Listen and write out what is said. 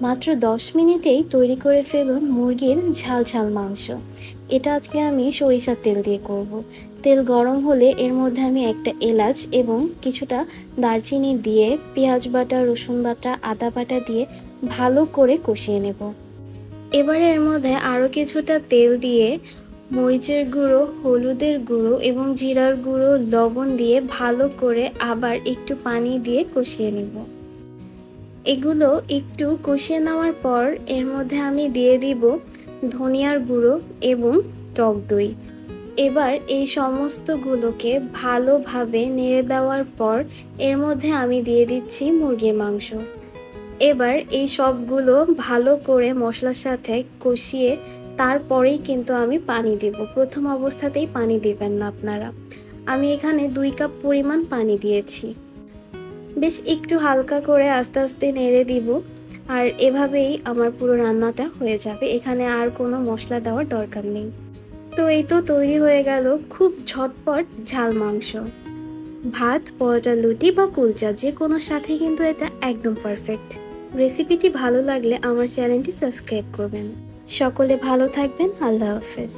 মাত্র 10 মিনিটেই তৈরি করে ফেলুন মুরগির ঝাল ঝাল মাংস। এটা আজকে আমি সরিষার তেল দিয়ে করব। তেল গরম হলে এর মধ্যে আমি একটা এলাচ এবং কিছুটা দারচিনি দিয়ে পেঁয়াজ বাটা, রসুন বাটা, আদা বাটা দিয়ে ভালো করে কষিয়ে নেব। এবারে এর মধ্যে আরও কিছুটা তেল দিয়ে মরিচের গুঁড়ো, হলুদের গুঁড়ো এবং জিরার গুঁড়ো, লবণ দিয়ে ভালো করে আবার একটু পানি দিয়ে কষিয়ে নেব। এগুলো একটু কষিয়ে নেওয়ার পর এর মধ্যে আমি দিয়ে দিব ধনিয়ার গুঁড়ো এবং টক দই। এবার এই সমস্তগুলোকে ভালোভাবে নেড়ে দেওয়ার পর এর মধ্যে আমি দিয়ে দিচ্ছি মুরগির মাংস। এবার এই সবগুলো ভালো করে মশলার সাথে কষিয়ে তারপরেই কিন্তু আমি পানি দেব। প্রথম অবস্থাতেই পানি দিবেন না আপনারা। আমি এখানে 2 কাপ পরিমাণ পানি দিয়েছি। বেশ একটু হালকা করে আস্তে আস্তে নেড়ে দিব। আর এভাবেই আমার পুরো রান্নাটা হয়ে যাবে, এখানে আর কোনো মশলা দেওয়ার দরকার নেই। তো এই তো তৈরি হয়ে গেল খুব ঝটপট ঝাল মাংস। ভাত, পরোটা, লুটি বা কুলচা যে কোনো সাথে কিন্তু এটা একদম পারফেক্ট। রেসিপিটি ভালো লাগলে আমার চ্যানেলটি সাবস্ক্রাইব করবেন। সকলে ভালো থাকবেন। আল্লাহ হাফেজ।